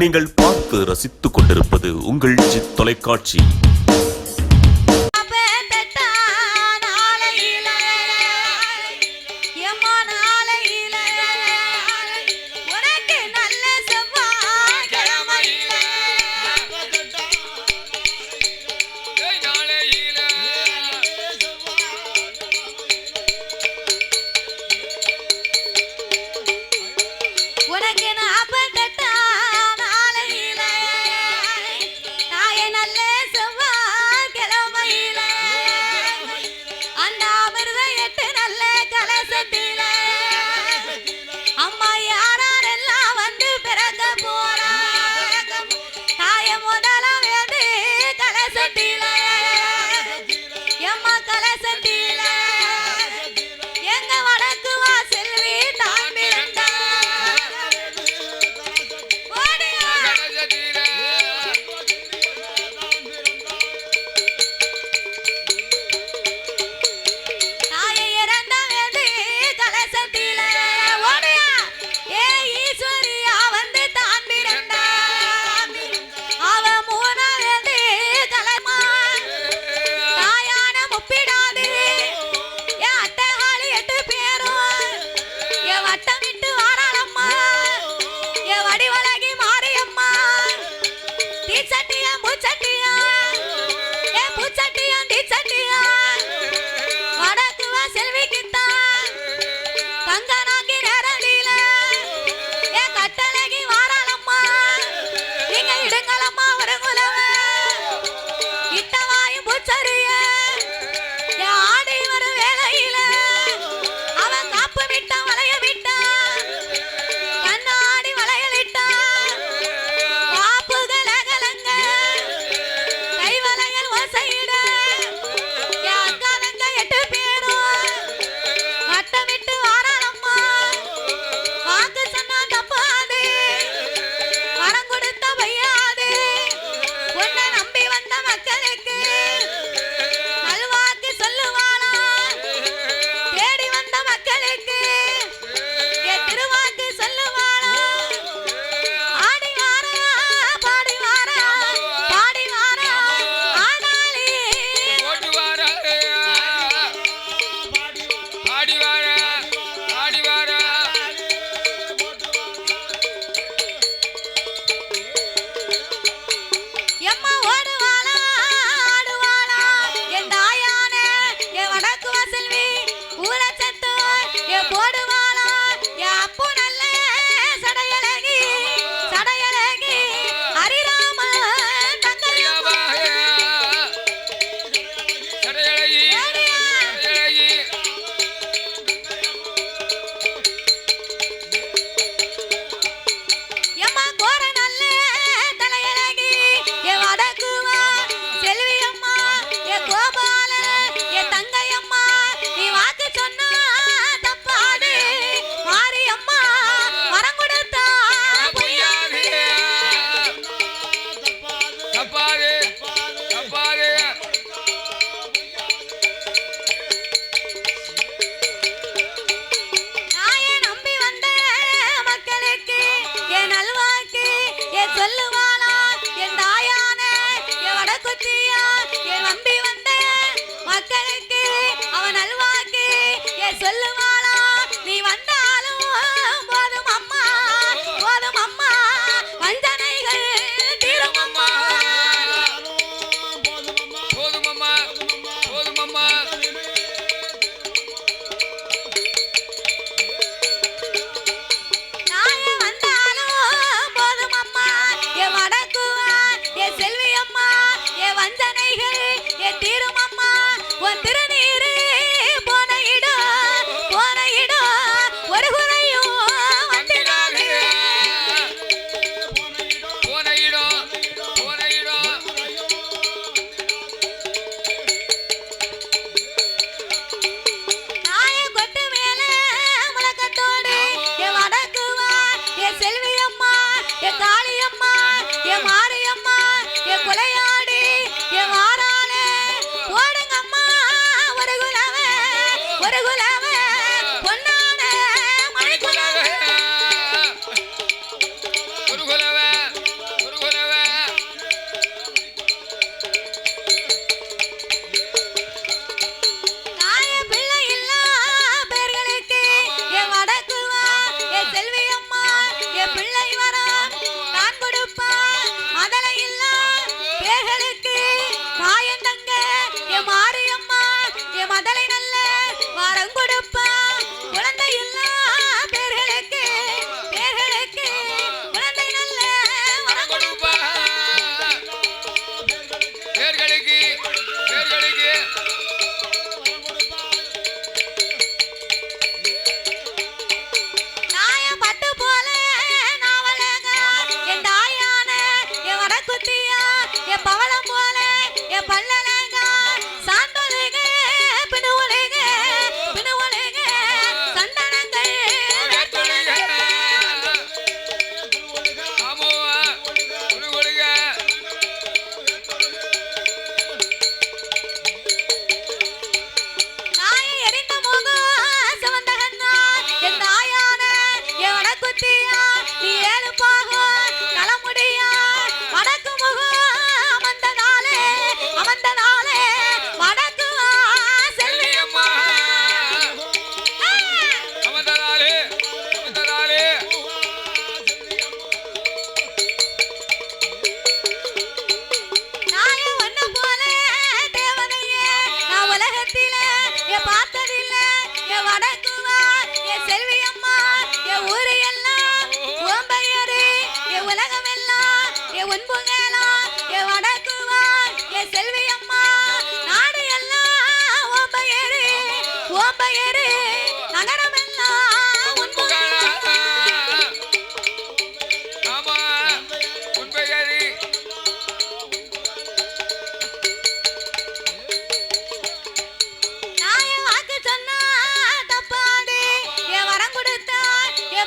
நீங்கள் பார்த்து ரசித்துக் கொண்டிருப்பது உங்கள் ஜித் தொலைக்காட்சி. நல்ல செவ்வா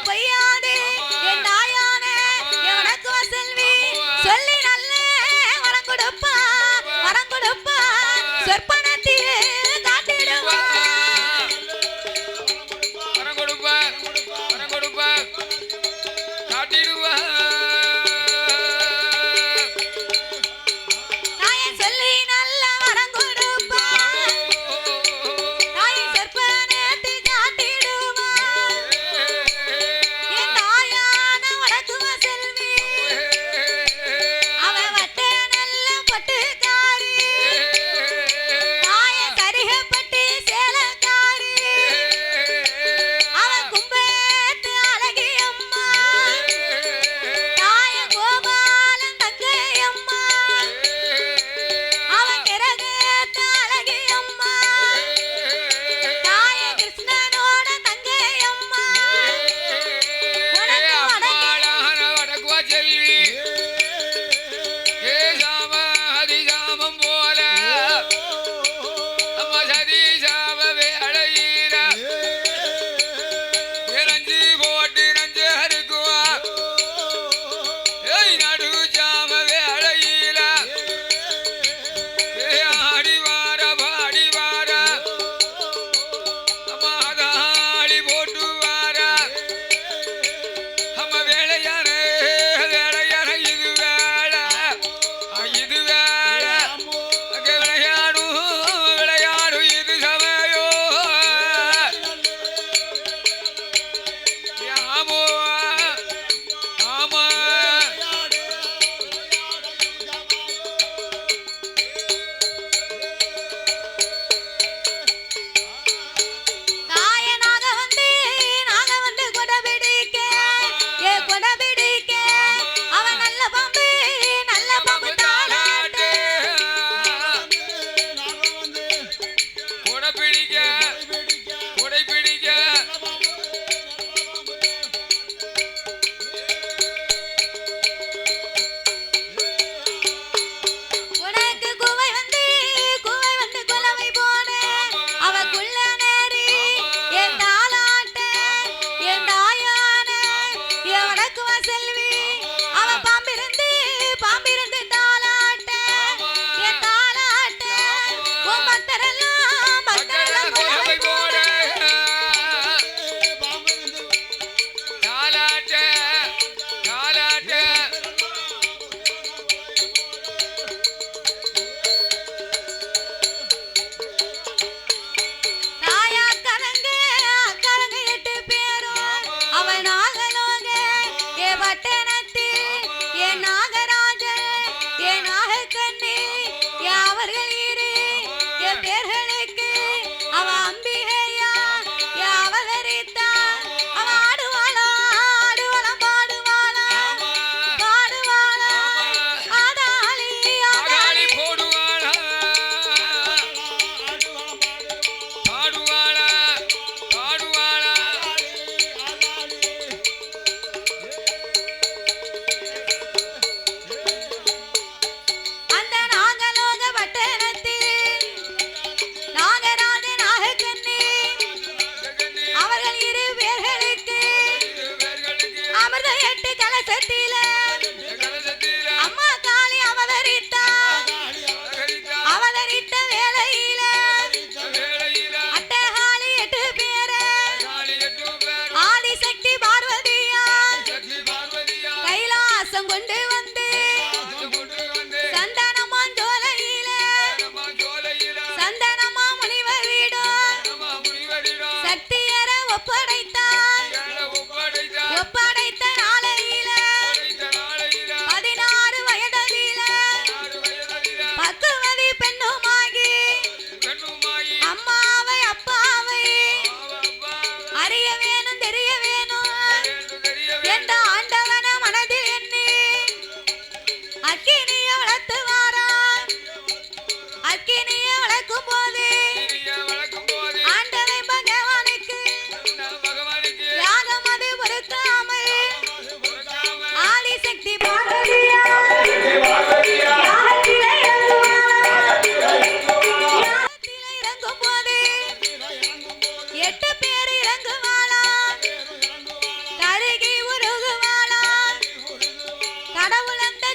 பொய்யாதே என் தாயானே எவனுக்கு வசல்வி சொல்லி நல்ல வரம் கொடுப்பா சொற்பனத்திலே காட்டிடுவா வரம் கொடுப்பா காட்டிடுவா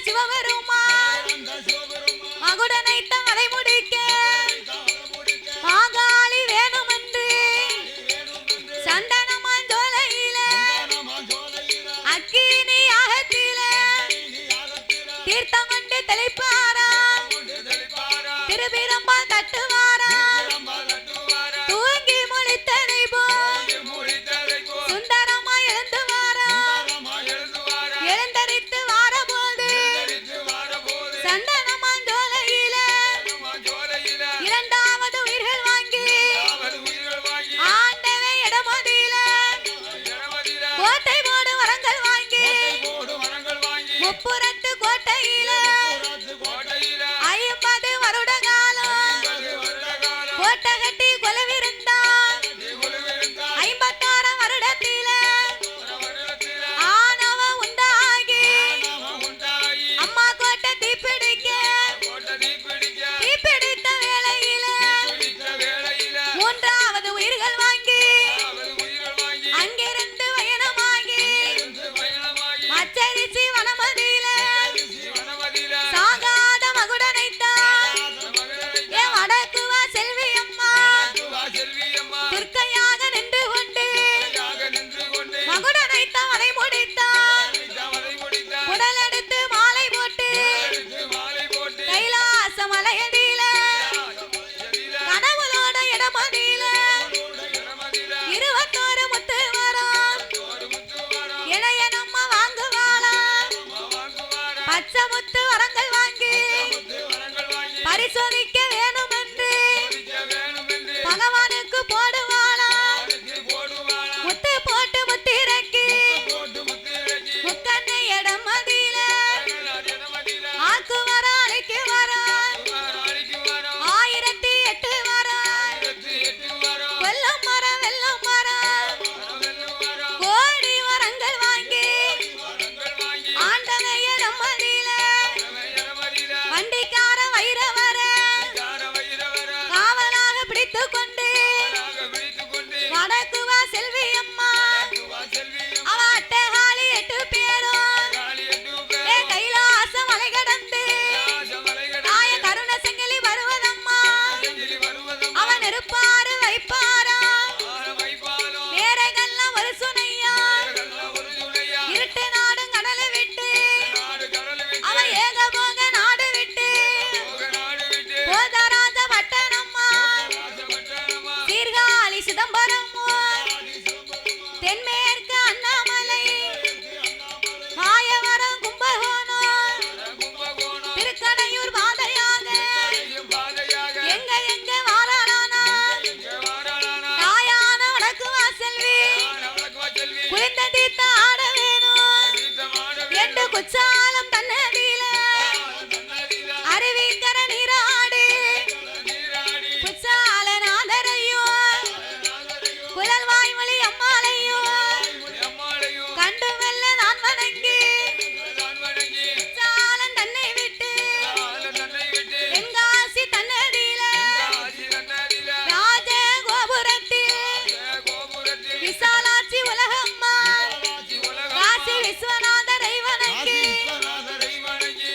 சிவபெருமான் மகுடனை தலை முடிக்க மாகாளி வேணுமென்று சந்தனமான் ஜோலையில அக்கினி யாகத்தில தீர்த்தம் கொண்டு தெளிப்பாரா திருபிரம்பா தட்டுவாரா தூங்கி முழித்ததை போல் சுந்தரமா எழுந்து வாரா எழுந்தரித்து வாரபோது சந்தனமான் ஜோலையில இரண்டாவது உயிர்கள் வாங்கி ஆண்டவை இடமதியில கோட்டை போடு வரங்கள் வாங்கி முப்புறத்து கோட்டையில 50 வருட காலம் கோட்டை கட்டி கொலவிருந்தான் 56 வருடத்தில ஆணவ உண்டாகி அம்மா கோட்டை தீப்பிடிக்க தீப்பிடித்த வேளையில மூன்றாவது உயிர்கள் வாங்கி அங்கிருந்து பயணமாகி மச்சரிசி வனமதியில சாகாத மகுடனைத்தான் என் வடக்குவா செல்வி அம்மா திருக்கையாக நின்று கொண்டு மகுடனைத்தான் வலை முடித்தான் உடல் எடுத்து மாலை போட்டு கைலாச மலையடியில கனவுளோட இடமதியில 21 முத்து வரும் இளைய நம்ம வாங்குவாளா பச்சை முத்து வரங்கள் வாங்கி பரிசோதிக்க வேணும் என்று பகவானுக்கு போடுவாளா முத்து போட்டு முத்திரக்கி முக்கண்ணை இடம் மதியில ஆக்கு வர அழைக்கு வர 1008 வர வெள்ளம் மரம் வெள்ளம் மரம் கோடி வரங்கள் வாங்கி ஆண்டவை இடம் மதியில வண்டிக்கார வைரவர காவலாக பிடித்து கொண்டு வடக்குவா செல்வி அம்மா அவ அட்டகாளி 8 பேரும் கைலாச மலை கடந்து தாய கருண செங்கலி வருவதம்மா அவன் இருப்பாரு வைப்பாரா வேறகெல்லாம் ஒரு சுனையா இருட்டு நாடும் கடலை விட்டு அவன் ஏக போக நாடு விட்டு போதராஜ பட்டணம்மா சீர்காழி சிதம்பரமோ தென்மேற்கு அண்ணாமலை மாயவரம் கும்பகோணம் திருக்கடையூர் பாதையாக எங்க வாராளானா தாயான வடக்கு வாசல்வி குளிர்ந்த தீர்த்த ஆட வேணும் 8 குச்சாலம் தன்னதியில அருவிக்கர நீராடு குச்சால நாதரையோ குழல் வாய்மொழி அம்மாளையோ கண்டு மெல்ல நான் வணங்கி குச்சாலம் தன்னை விட்டு தென்காசி தன்னதியில ராஜ கோபுரத்தில் விசாலாட்சி உலகம்மா காசி விஸ்வநாதரை வணங்கி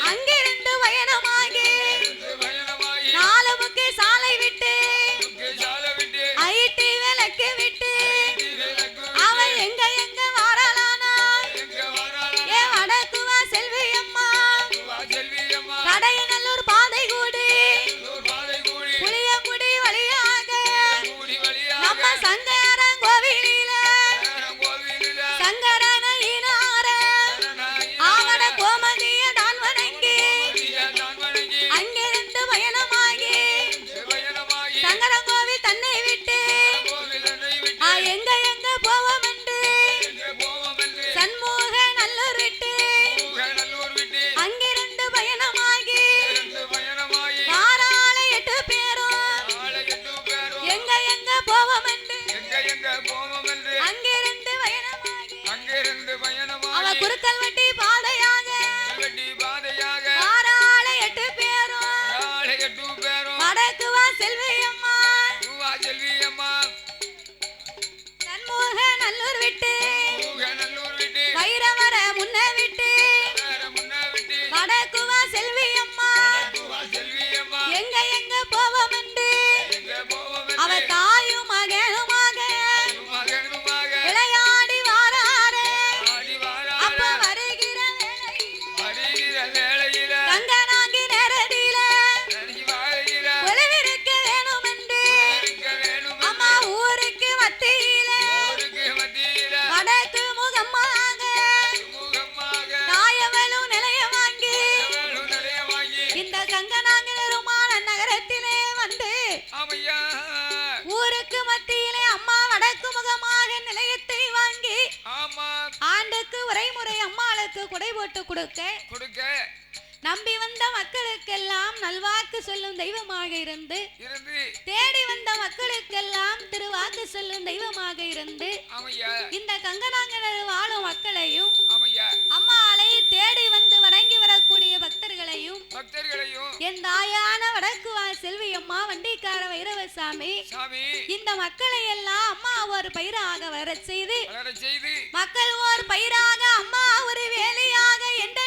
அங்கிருந்து பயணமாகி 4 முக்கு சாலை விட்டு ஐட்டி விளக்கு விட்டு அவன் எங்க வாராளானா ஏ வடக்குவா செல்வி அம்மா கடையநல்லூர் பாதை கூடி புளியங்குடி வழியாக நம்ம சங்கரன் கோவிலில சங்கரன ஈனார ஆவட கோமதிய தான் வணங்கி அங்கிருந்து பயணமாகி சங்கரன் கோவில் தன்னை விட்டு எங்க போவோம் என்று சண்முக நல்லூர் விட்டு அங்கிருந்து பயணமாகி வாராள 8 பேரும் எங்க போவோம் என்று அங்கிருந்து பயணமாகி அவ குறுக்கல் வட்டி பாதையாக வாராள 8 பேரும் வடக்குவா செல்வி அம்மா சண்முக நல்லூர் விட்டு வைரவர முன்ன விட்டு வடக்கு அம்மாவை அம்மாளுக்கு குடை போட்டு கொடுக்க நம்பி வந்த மக்களுக்கெல்லாம் நல்வாக்கு சொல்லும் தெய்வமாக இருந்து தேடி வந்த மக்களுக்கெல்லாம் திருவாக்கு சொல்லும் தெய்வமாக இருந்து இந்த கங்கனாங்கனர் வாழும் மக்களையும் அம்மாளை தேடி வந்து வணங்கி வரக்கூடிய பக்தர்களையும் என் தாயான வடக்குவா செல்வி அம்மா வண்டிக்கார வைரவசாமி இந்த மக்களை எல்லாம் அம்மா ஒரு பயிராக வர செய்து மக்கள் ஒரு பயிராக அம்மா ஒரு வேலையாக என்ற